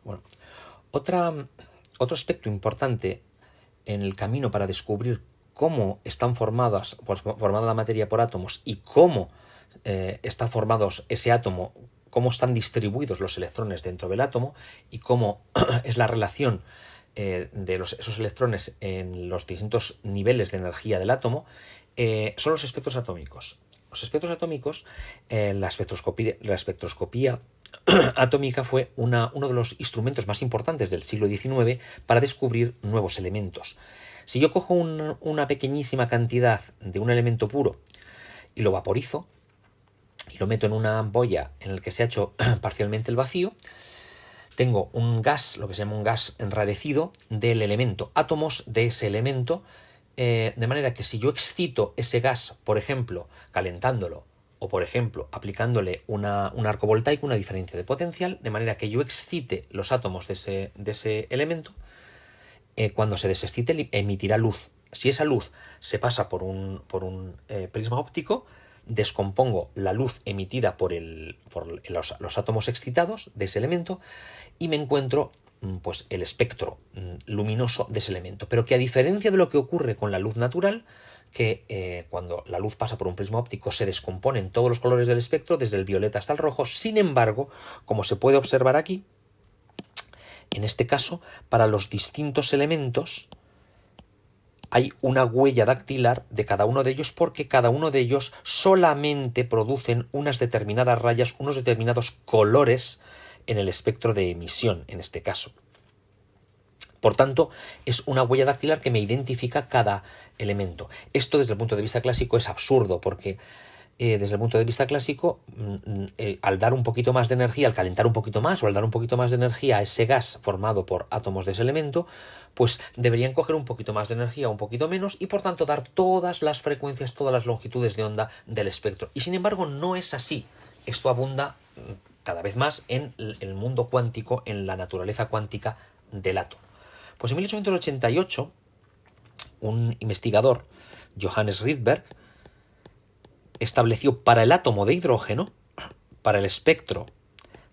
Bueno, otro aspecto importante en el camino para descubrir cómo están formada la materia por átomos y cómo está formados ese átomo, cómo están distribuidos los electrones dentro del átomo y cómo es la relación de esos electrones en los distintos niveles de energía del átomo, son los espectros atómicos. Los espectros atómicos, la espectroscopía atómica fue uno de los instrumentos más importantes del siglo XIX para descubrir nuevos elementos. Si yo cojo una pequeñísima cantidad de un elemento puro y lo vaporizo y lo meto en una ampolla en el que se ha hecho parcialmente el vacío, tengo un gas, lo que se llama un gas enrarecido del elemento, átomos de ese elemento, de manera que si yo excito ese gas, por ejemplo, calentándolo, o por ejemplo, aplicándole un arco voltaico, una diferencia de potencial, de manera que yo excite los átomos de ese elemento, cuando se desexcite emitirá luz. Si esa luz se pasa por un prisma óptico, descompongo la luz emitida por los átomos excitados de ese elemento y me encuentro pues el espectro luminoso de ese elemento. Pero que a diferencia de lo que ocurre con la luz natural, que cuando la luz pasa por un prisma óptico se descomponen todos los colores del espectro, desde el violeta hasta el rojo. Sin embargo, como se puede observar aquí, en este caso, para los distintos elementos hay una huella dactilar de cada uno de ellos, porque cada uno de ellos solamente producen unas determinadas rayas, unos determinados colores en el espectro de emisión, en este caso. Por tanto, es una huella dactilar que me identifica cada elemento. Esto desde el punto de vista clásico es absurdo, porque desde el punto de vista clásico, al dar un poquito más de energía, al calentar un poquito más o al dar un poquito más de energía a ese gas formado por átomos de ese elemento, pues deberían coger un poquito más de energía o un poquito menos y por tanto dar todas las frecuencias, todas las longitudes de onda del espectro. Y sin embargo no es así. Esto abunda cada vez más en el mundo cuántico, en la naturaleza cuántica del átomo. Pues en 1888, un investigador, Johannes Rydberg, estableció para el átomo de hidrógeno, para el espectro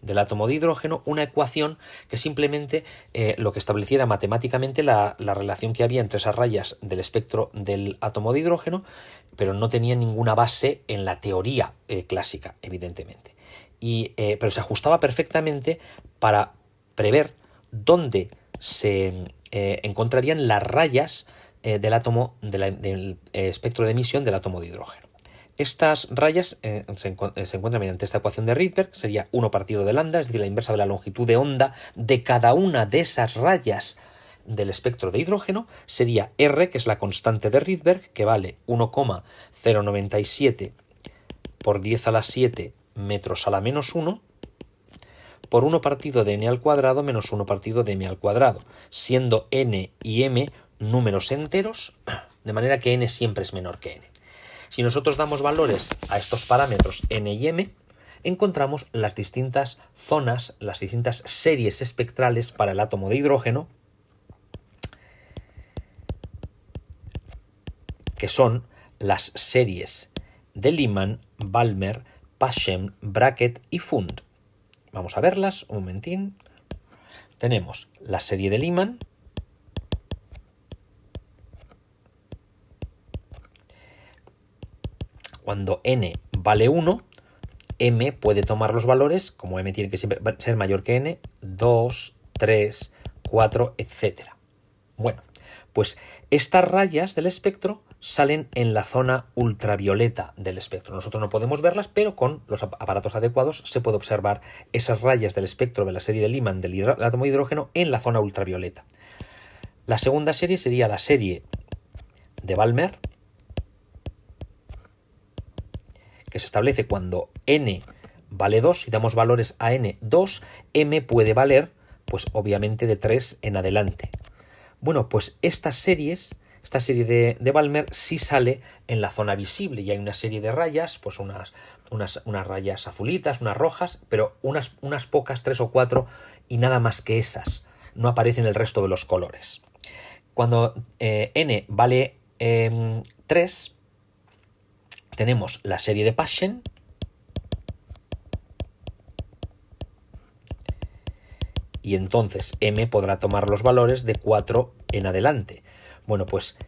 del átomo de hidrógeno, una ecuación que simplemente lo que estableciera matemáticamente la relación que había entre esas rayas del espectro del átomo de hidrógeno, pero no tenía ninguna base en la teoría clásica, evidentemente. Pero se ajustaba perfectamente para prever dónde se encontrarían las rayas del átomo del espectro de emisión del átomo de hidrógeno. Estas rayas se encuentran mediante esta ecuación de Rydberg, sería 1 partido de lambda, es decir, la inversa de la longitud de onda de cada una de esas rayas del espectro de hidrógeno, sería R, que es la constante de Rydberg, que vale 1,097 por 10 a la 7 metros a la menos 1, por 1 partido de n al cuadrado menos 1 partido de m al cuadrado, siendo n y m números enteros, de manera que n siempre es menor que n. Si nosotros damos valores a estos parámetros n y m, encontramos las distintas zonas, las distintas series espectrales para el átomo de hidrógeno, que son las series de Lyman, Balmer, Paschen, Brackett y Pfund. Vamos a verlas un momentín. Tenemos la serie de Lyman, cuando n vale 1, m puede tomar los valores, como m tiene que ser mayor que n, 2, 3, 4, etc. Bueno, pues estas rayas del espectro salen en la zona ultravioleta del espectro. Nosotros no podemos verlas, pero con los aparatos adecuados se puede observar esas rayas del espectro de la serie de Lyman del átomo de hidrógeno en la zona ultravioleta. La segunda serie sería la serie de Balmer, que se establece cuando n vale 2, si damos valores a n 2, m puede valer, pues obviamente de 3 en adelante. Bueno, pues esta serie de Balmer sí sale en la zona visible y hay una serie de rayas, pues unas rayas azulitas, unas rojas, pero unas pocas, 3 o 4 y nada más que esas. No aparecen el resto de los colores. Cuando n vale 3, tenemos la serie de Paschen, y entonces m podrá tomar los valores de 4 en adelante. Bueno, pues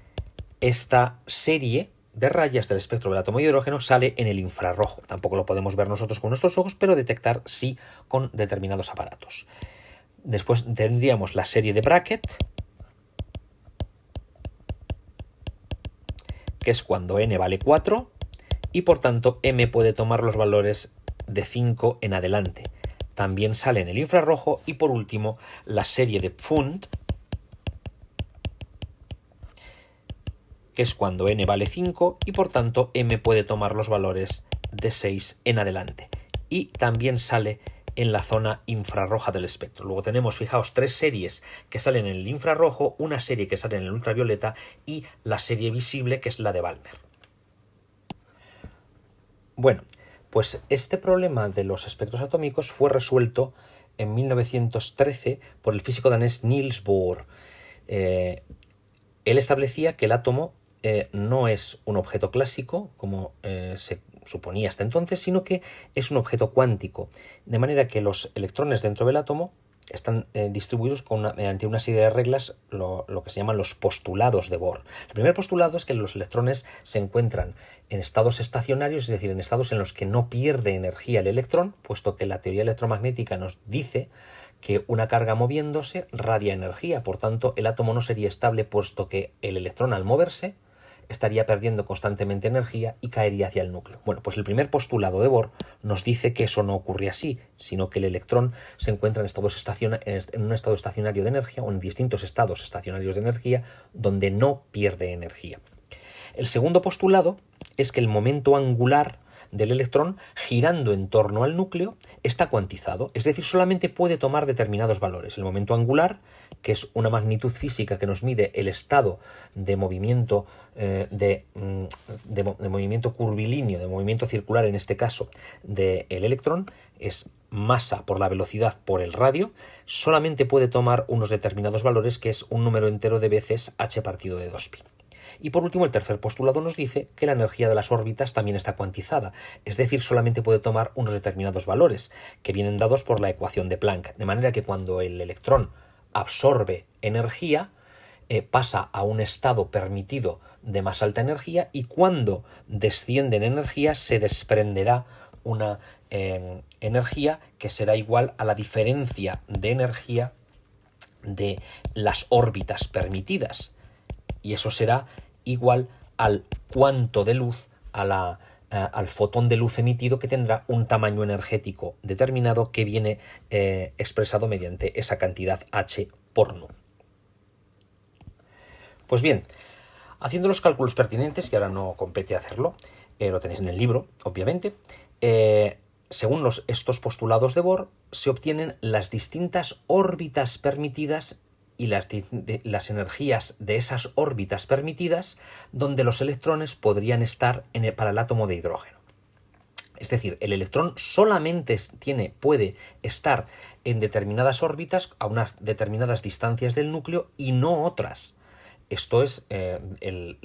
esta serie de rayas del espectro del átomo de hidrógeno sale en el infrarrojo. Tampoco lo podemos ver nosotros con nuestros ojos, pero detectar sí con determinados aparatos. Después tendríamos la serie de Brackett, que es cuando n vale 4 y por tanto m puede tomar los valores de 5 en adelante. También sale en el infrarrojo. Y por último la serie de Pfund, que es cuando n vale 5 y por tanto m puede tomar los valores de 6 en adelante. Y también sale en la zona infrarroja del espectro. Luego tenemos, fijaos, 3 series que salen en el infrarrojo, una serie que sale en el ultravioleta y la serie visible, que es la de Balmer. Bueno, pues este problema de los espectros atómicos fue resuelto en 1913 por el físico danés Niels Bohr. Él establecía que el átomo no es un objeto clásico, como se suponía hasta entonces, sino que es un objeto cuántico, de manera que los electrones dentro del átomo están distribuidos mediante una serie de reglas, lo que se llaman los postulados de Bohr. El primer postulado es que los electrones se encuentran en estados estacionarios, es decir, en estados en los que no pierde energía el electrón, puesto que la teoría electromagnética nos dice que una carga moviéndose radia energía. Por tanto, el átomo no sería estable, puesto que el electrón, al moverse, estaría perdiendo constantemente energía y caería hacia el núcleo. Bueno, pues el primer postulado de Bohr nos dice que eso no ocurre así, sino que el electrón se encuentra en un estado estacionario de energía, o en distintos estados estacionarios de energía, donde no pierde energía. El segundo postulado es que el momento angular del electrón girando en torno al núcleo está cuantizado, es decir, solamente puede tomar determinados valores. El momento angular, que es una magnitud física que nos mide el estado de movimiento de movimiento curvilíneo, de movimiento circular en este caso, del electrón, es masa por la velocidad por el radio, solamente puede tomar unos determinados valores, que es un número entero de veces h partido de 2pi. Y por último, el tercer postulado nos dice que la energía de las órbitas también está cuantizada, es decir, solamente puede tomar unos determinados valores, que vienen dados por la ecuación de Planck, de manera que cuando el electrón absorbe energía, pasa a un estado permitido de más alta energía, y cuando desciende en energía se desprenderá una energía que será igual a la diferencia de energía de las órbitas permitidas, y eso será igual al cuanto de luz, al fotón de luz emitido, que tendrá un tamaño energético determinado que viene expresado mediante esa cantidad h por nu. Pues bien, haciendo los cálculos pertinentes, que ahora no compete hacerlo, lo tenéis en el libro, obviamente, según estos postulados de Bohr, se obtienen las distintas órbitas permitidas y las energías de esas órbitas permitidas donde los electrones podrían estar para el átomo de hidrógeno. Es decir, el electrón solamente puede estar en determinadas órbitas a unas determinadas distancias del núcleo y no otras. Esto es el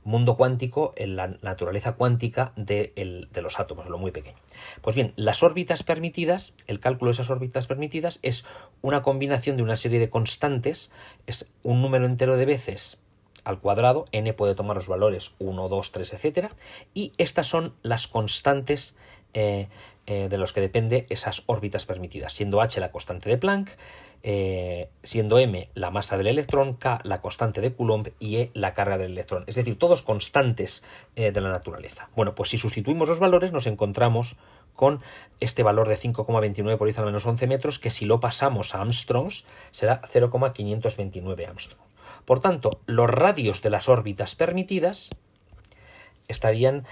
mundo cuántico, la naturaleza cuántica de los átomos, lo muy pequeño. Pues bien, las órbitas permitidas, el cálculo de esas órbitas permitidas es una combinación de una serie de constantes, es un número entero de veces al cuadrado, n puede tomar los valores 1, 2, 3, etc. Y estas son las constantes de los que depende esas órbitas permitidas, siendo h la constante de Planck, siendo m la masa del electrón, k la constante de Coulomb y e la carga del electrón. Es decir, todos constantes de la naturaleza. Bueno, pues si sustituimos los valores nos encontramos con este valor de 5,29 por 10 a la menos 11 metros, que si lo pasamos a Armstrongs será 0,529 Armstrongs. Por tanto, los radios de las órbitas permitidas estarían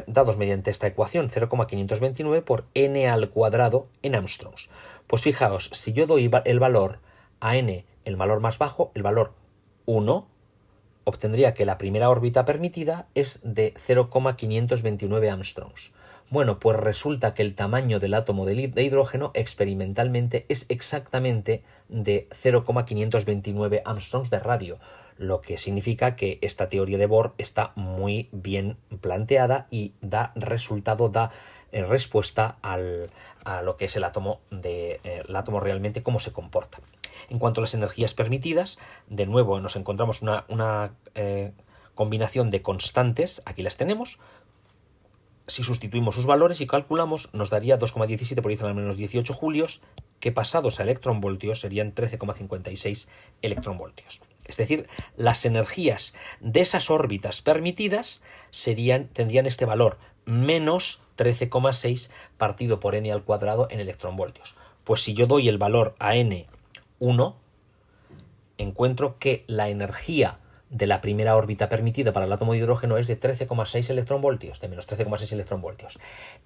dados mediante esta ecuación, 0,529 por n al cuadrado en Armstrongs. Pues fijaos, si yo doy el valor a n, el valor más bajo, el valor 1, obtendría que la primera órbita permitida es de 0,529 Armstrongs. Bueno, pues resulta que el tamaño del átomo de hidrógeno experimentalmente es exactamente de 0,529 Armstrongs de radio, lo que significa que esta teoría de Bohr está muy bien planteada y da en respuesta a lo que es el átomo realmente, cómo se comporta. En cuanto a las energías permitidas, de nuevo nos encontramos una combinación de constantes, aquí las tenemos. Si sustituimos sus valores y calculamos, nos daría 2,17 por 10 a la menos 18 julios, que pasados a electronvoltios serían 13,56 electronvoltios. Es decir, las energías de esas órbitas permitidas tendrían este valor, menos 13,6 partido por n al cuadrado en electronvoltios. Pues si yo doy el valor a n1, encuentro que la energía de la primera órbita permitida para el átomo de hidrógeno es de 13,6 electronvoltios, de menos 13,6 electronvoltios.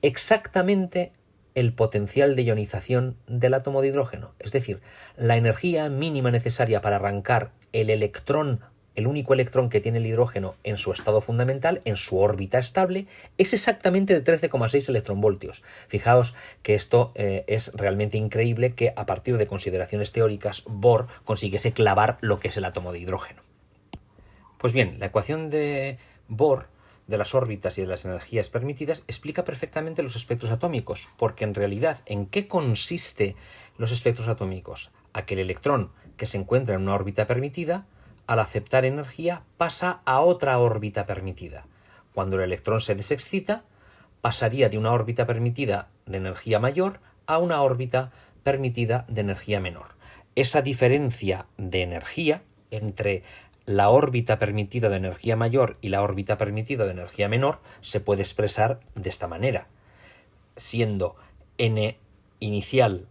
Exactamente el potencial de ionización del átomo de hidrógeno, es decir, la energía mínima necesaria para arrancar el electrón, el único electrón que tiene el hidrógeno en su estado fundamental, en su órbita estable, es exactamente de 13,6 electronvoltios. Fijaos que esto es realmente increíble, que a partir de consideraciones teóricas Bohr consiguiese clavar lo que es el átomo de hidrógeno. Pues bien, la ecuación de Bohr de las órbitas y de las energías permitidas explica perfectamente los espectros atómicos, porque en realidad, ¿en qué consiste los espectros atómicos? A que el electrón que se encuentra en una órbita permitida, al aceptar energía, pasa a otra órbita permitida. Cuando el electrón se desexcita, pasaría de una órbita permitida de energía mayor a una órbita permitida de energía menor. Esa diferencia de energía entre la órbita permitida de energía mayor y la órbita permitida de energía menor se puede expresar de esta manera, siendo n inicial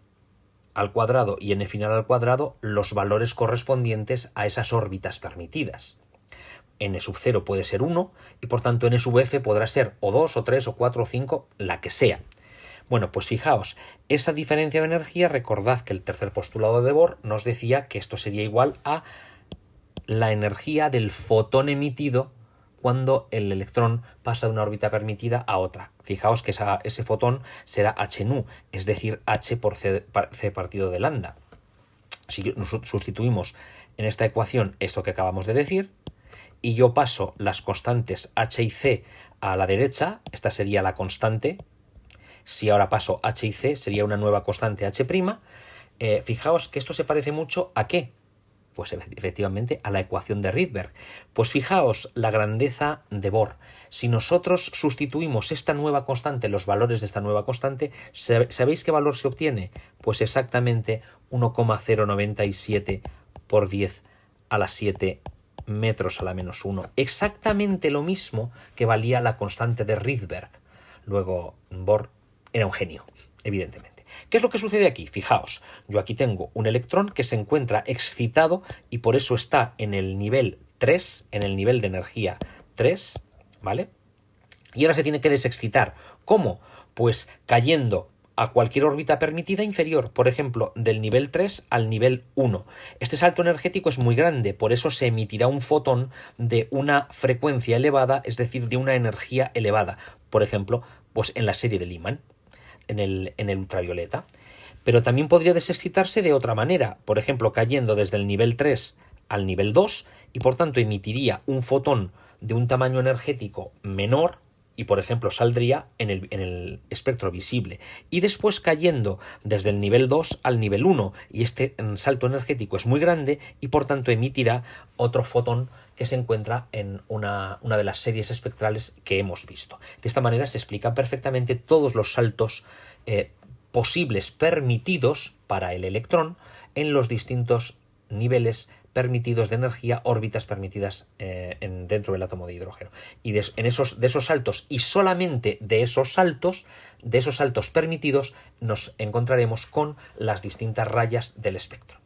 al cuadrado y n final al cuadrado los valores correspondientes a esas órbitas permitidas. N sub 0 puede ser 1 y por tanto n sub f podrá ser o 2 o 3 o 4 o 5, la que sea. Bueno, pues fijaos, esa diferencia de energía, recordad que el tercer postulado de Bohr nos decía que esto sería igual a la energía del fotón emitido cuando el electrón pasa de una órbita permitida a otra. Fijaos que ese fotón será h-nu, es decir, h por c partido de lambda. Si nos sustituimos en esta ecuación esto que acabamos de decir, y yo paso las constantes h y c a la derecha, esta sería la constante. Si ahora paso h y c, sería una nueva constante h'. Fijaos que esto se parece mucho ¿a qué? Pues efectivamente a la ecuación de Rydberg. Pues fijaos la grandeza de Bohr. Si nosotros sustituimos esta nueva constante, los valores de esta nueva constante, ¿sabéis qué valor se obtiene? Pues exactamente 1,097 por 10 a la 7 metros a la menos 1. Exactamente lo mismo que valía la constante de Rydberg. Luego, Bohr era un genio, evidentemente. ¿Qué es lo que sucede aquí? Fijaos, yo aquí tengo un electrón que se encuentra excitado y por eso está en el nivel 3, en el nivel de energía 3, ¿vale? Y ahora se tiene que desexcitar. ¿Cómo? Pues cayendo a cualquier órbita permitida inferior, por ejemplo, del nivel 3 al nivel 1. Este salto energético es muy grande, por eso se emitirá un fotón de una frecuencia elevada, es decir, de una energía elevada. Por ejemplo, pues en la serie de Lyman. En el ultravioleta, pero también podría desexcitarse de otra manera, por ejemplo cayendo desde el nivel 3 al nivel 2 y por tanto emitiría un fotón de un tamaño energético menor y por ejemplo saldría en el espectro visible, y después cayendo desde el nivel 2 al nivel 1 y este salto energético es muy grande y por tanto emitirá otro fotón que se encuentra en una de las series espectrales que hemos visto. De esta manera se explican perfectamente todos los saltos posibles permitidos para el electrón en los distintos niveles permitidos de energía, órbitas permitidas dentro del átomo de hidrógeno. Y de esos saltos, y solamente de esos saltos permitidos, nos encontraremos con las distintas rayas del espectro.